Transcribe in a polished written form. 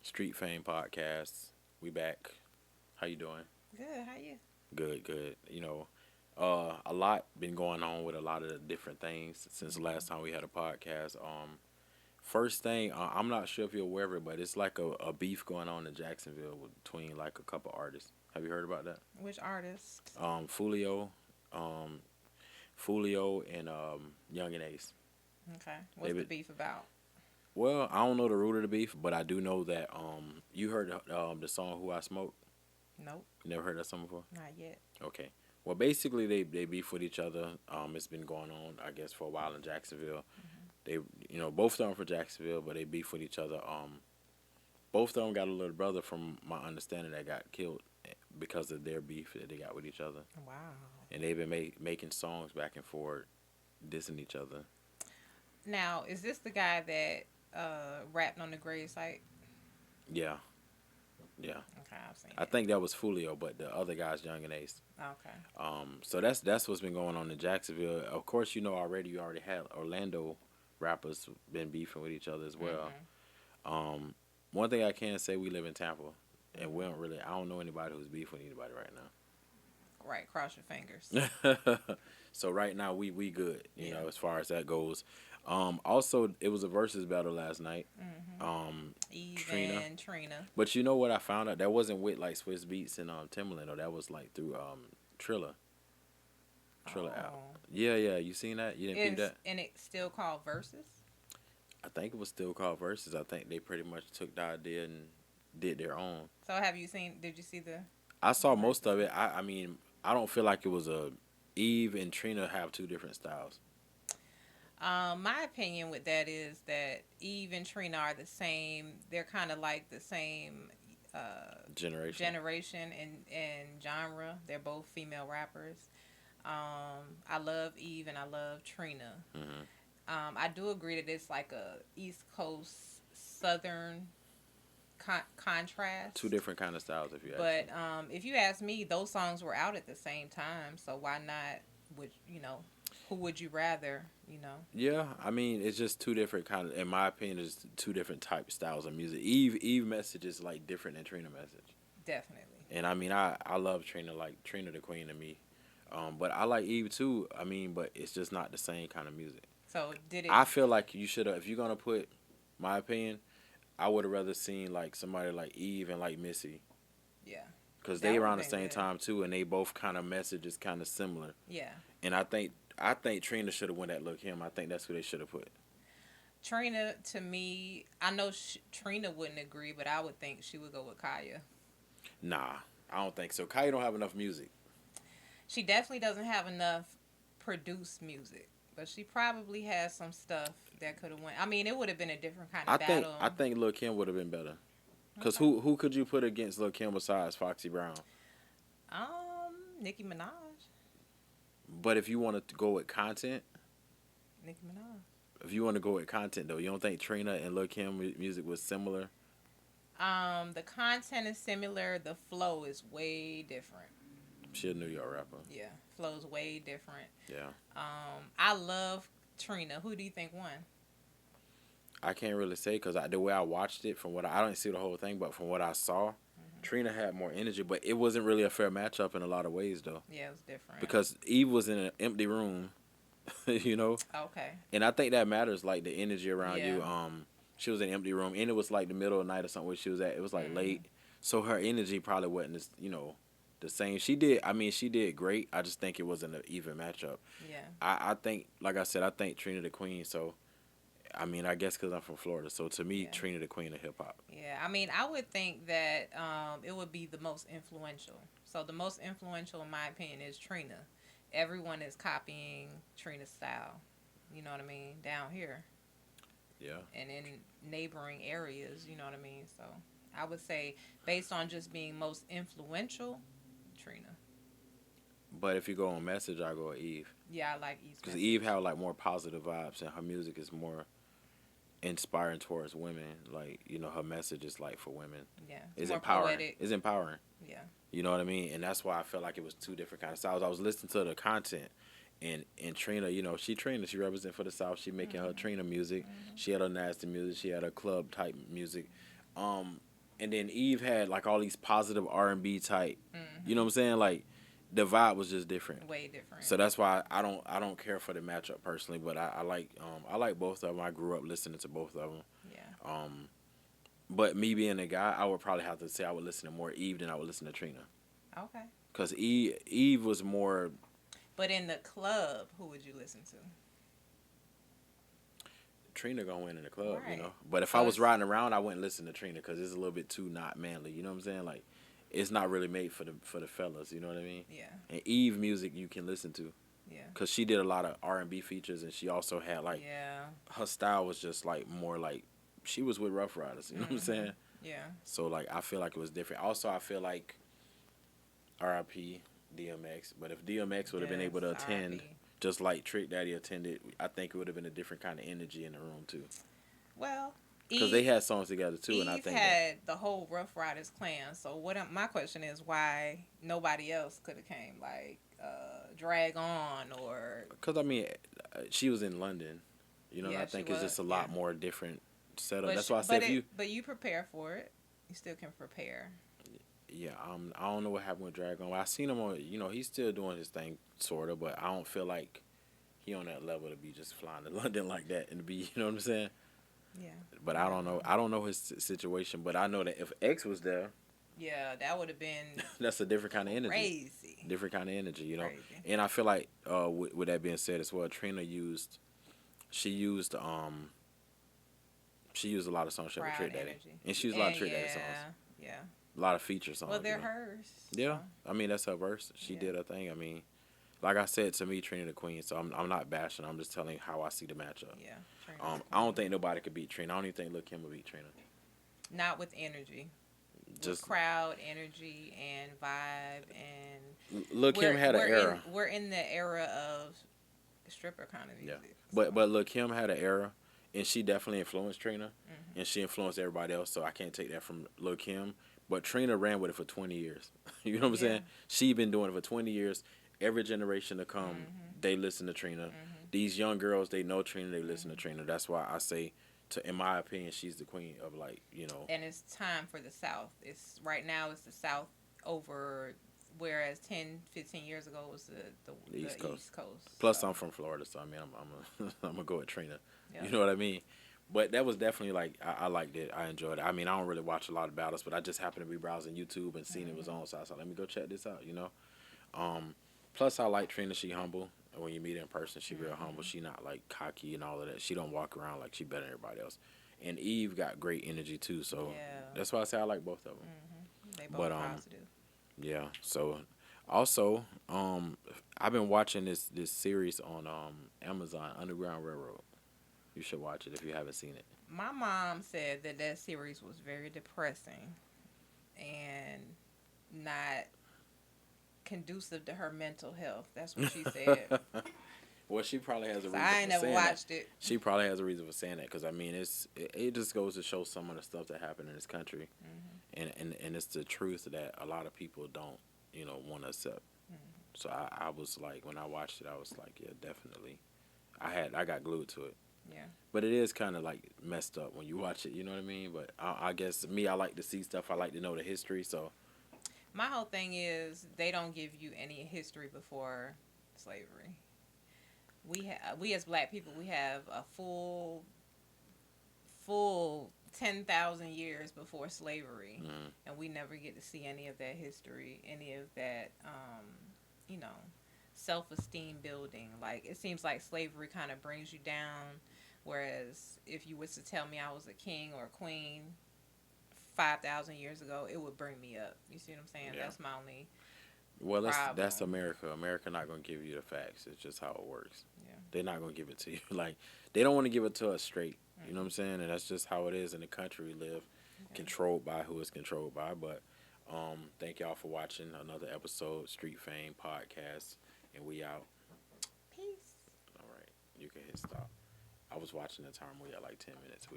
Street Fame Podcast. We back. How you doing? Good. How you? Good, good. A lot been going on with a lot of the different things since the last time we had a podcast. First thing, I'm not sure if you're aware of it, but it's like a beef going on in Jacksonville between like a couple artists. Have you heard about that? Which artist? Foolio, um, Foolio, and Young and Ace. Okay. They What's the been, beef about? well, I don't know the root of the beef, but I do know that you heard the song "Who I Smoke." Nope. You never heard that song before? Not yet. Okay. Well, basically, they beef with each other. It's been going on, I guess, for a while in Jacksonville. They, both of them are from Jacksonville, but they beef with each other. Both of them got a little brother, from my understanding, that got killed because of their beef that they got with each other, Wow. and they've been making songs back and forth, dissing each other. Now, is this the guy that rapped on the grave site? Yeah, yeah. Okay, I've seen I it. think that was Fulio, but the other guy's Young and Ace. Okay. So that's what's been going on in Jacksonville. Of course, you already had Orlando rappers been beefing with each other as well. Um, One thing I can say, we live in Tampa, and we don't really. I don't know anybody who's beefing with anybody right Right. Cross your fingers. now. So right now we good, Yeah. as far as that goes. Also, it was a versus battle last night. Eve Trina, and Trina. but you know what I found out? That wasn't with like Swiss Beats and Timbaland, or that was like through Trilla. Trilla out. Oh. Yeah, yeah. You seen that? You didn't peep Is that? and it's still called versus? I think it was still called versus. I think they pretty much took the idea and did their own. So have you seen? Did you see the I saw most versus? of it. I mean, I don't feel like it was a Eve and Trina have two different styles. My opinion with that is that Eve and Trina are the same. They're kind of like the same Generation. generation and genre. They're both female rappers. I love Eve and I love Trina. Hmm. I do agree that it's like a East Coast Southern Two contrast. different kind of styles, if you ask me. But if you ask me, those songs were out at the same time. So why not? Would who would you rather? Yeah, I mean, it's just two different kind of. In my opinion, it's two different type styles of music. Eve message is like different than Trina message. Definitely. And I mean, I love Trina, like Trina the Queen to me. But I like Eve too. I mean, but it's just not the same kind of music. So did it? I feel like you should have, if you're gonna put my opinion, I would have rather seen like somebody like Eve and like Missy, Yeah, because that they would around have the been same good. time too, and they both kind of messages kind of similar. Yeah. And I think Trina should have won that Look Him. I think that's who they should have put. Trina, to me, I know Trina wouldn't agree, but I would think she would go with Kaya. Nah, I don't think so. Kaya don't have enough music. She definitely doesn't have enough produced music, but she probably has some stuff that could have went. I mean, it would have been a different kind I of think battle. I think Look Him would have been better. Cause Okay. who could you put against Look Him besides Foxy Brown? Nicki Minaj. But if you want to go with content, Nicki Minaj. if you want to go with content though, you don't think Trina and Look Him music was similar? The content is similar. The flow is way different. She a New York rapper. Yeah, flow's way different. Yeah. I love Trina. Who do you think won? I can't really say because the way I watched it, from what I didn't see the whole thing, but from what I saw, Trina had more energy. But it wasn't really a fair matchup in a lot of ways though, Yeah, it was different. because Eve was in an empty room, you know, Okay. and I think that matters, like the energy around Yeah. you. She was in an empty room, and it was like the middle of the night or something where she was at. It was like Mhm. late, so her energy probably wasn't as, the same. She did. I mean, she did great. I just think it wasn't an even matchup. Yeah. I think, like I said, I think Trina the Queen. So I mean, I guess because I'm from Florida. So to me, Yeah. Trina the Queen of hip hop. Yeah. I mean, I would think that it would be the most influential. So the most influential, in my opinion, is Trina. Everyone is copying Trina's style. You know what I mean? Down here Yeah. and in neighboring areas. You know what I mean? So I would say, based on just being most influential, Trina. But if you go on message, I go with Eve. Yeah, I like East Because Message. Eve had like more positive vibes, and her music is more inspiring towards women. Like, her message is like for women. Yeah. It's More empowering. poetic. It's empowering. Yeah. You know what I mean? And that's why I felt like it was two different kind of styles. I was listening to the content, and Trina, she represent for the South. She making her Trina music. Hmm. She had her nasty music. She had her club type music. Um, and then Eve had like all these positive R&B type. You know Mm-hmm. what I'm saying? Like the vibe was just different. Way different. So that's why I don't care for the matchup personally, but I like both of them. I grew up listening to both of them. Yeah. Um, but me being a guy, I would probably have to say I would listen to more Eve than I would listen to Trina, Okay. because Eve was more. But in the club, who would you listen to? Trina gonna win in the club, you Right. know. But if I So was it's riding around, I wouldn't listen to Trina because it's a little bit too not manly. You know what I'm saying? Like, it's not really made for the fellas. You know what I mean? yeah. And Eve music you can listen to Yeah. because she did a lot of R&B features, and she also had like Yeah. her style was just like more like she was with Rough Riders. You know what I'm saying? Yeah. So like I feel like it was different. Also, I feel like R.I.P. DMX. But if DMX would have been Yes. able to attend R.I.P. just like Trick Daddy attended, I think it would have been a different kind of energy in the room too. Well, Because they Eve had songs together too, and I Eve think that had the whole Rough Riders clan. So my question is why nobody else could have came, like Drag On or because I mean she was in London, you know, and I yeah, she think it's was just a yeah. lot more different setup. But That's why I said if you, but you prepare for it. You still can prepare. yeah, I don't know what happened with Dragon. I seen him on, you know, he's still doing his thing sort of, but I don't feel like he on that level to be just flying to London like that and to be, you know what I'm saying? Yeah. But I I don't don't know. know. I don't know his situation, but I know that if X was there, Yeah, that would have been that's a different kind of energy. crazy. Different kind of energy, you know. Crazy. And I feel like with that being said as well, Trina she used she used a lot of songs she had with Crowd Trick Daddy, energy. and she used a lot of And Trick Daddy songs, yeah. a lot of feature songs. Well, they're you know. hers. Yeah, So, I mean that's her verse. She yeah. did her thing. I mean, like I said, to me, Trina the Queen. So I'm not bashing. I'm just telling you how I see the matchup. Yeah. Trina the I don't Queen. think nobody could beat Trina. I don't even think Lil Kim would beat Trina. Not with energy. With Just crowd energy and vibe and Lil Kim had an era. we're in the era of stripper kind of Yeah, music. but Lil Kim had an era, and she definitely influenced Trina, Mhm. and she influenced everybody else. So I can't take that from Lil Kim. But Trina ran with it for 20 years. You know what I'm Yeah. saying? She been doing it for 20 years. Every generation to come, Mhm. they listen to Trina. Mhm. These young girls, they know Trina. They listen to Mhm. Trina. That's why I say, in my opinion, she's the queen of like you know And it's time for the South. It's right now it's the South over whereas 10, 15 years ago it was the East Coast. East Coast. Plus, So, I'm from Florida, so I mean, I'm I'm gonna go with Trina. yeah. You know what I mean? But that was definitely like I liked it. I enjoyed it. I mean, I don't really watch a lot of battles, but I just happened to be browsing YouTube and seen it was Mhm. on, so I was like, let me go check this out. You know. Um, Plus, I like Trina. She humble. And when you meet her in person, she real humble. Mhm. She not like cocky and all of that. She don't walk around like she better than everybody else. And Eve got great energy too. So Yeah. that's why I say I like both of them. They both But positive. yeah. So also, I've been watching this series on Amazon, Underground Railroad. You should watch it if you haven't seen it. My mom said that series was very depressing and not conducive to her mental health. That's what she said. Well, she probably has a So reason I ain't for never saying that. watched it. She probably has a reason for saying that because I mean, it just goes to show some of the stuff that happened in this country, and it's the truth that a lot of people don't want to accept. So I was like, when I watched it, I was like, yeah, definitely. I got glued to it. Yeah. But it is kind of like messed up when you watch it. You know what I mean? But I guess me, I like to see stuff. I like to know the history. So My whole thing is they don't give you any history before slavery. We as black people we have a full 10,000 years before slavery, and we never get to see any of that history, any of that you know self-esteem building. Like it seems like slavery kind of brings you down, whereas if you was to tell me I was a king or a queen 5,000 years ago, it would bring me up. You see what I'm saying? Yeah. That's my only well, problem. that's America. America not gonna give you the facts. It's just how it works. Yeah. They're not gonna give it to you. Like they don't want to give it to us straight. You know what I'm saying? And that's just how it is in the country we live, controlled by who it's controlled by. But thank y'all for watching another episode, Street Fame Podcast, and we out. Peace. All right, you can hit stop. I was watching the time. We got like 10 minutes.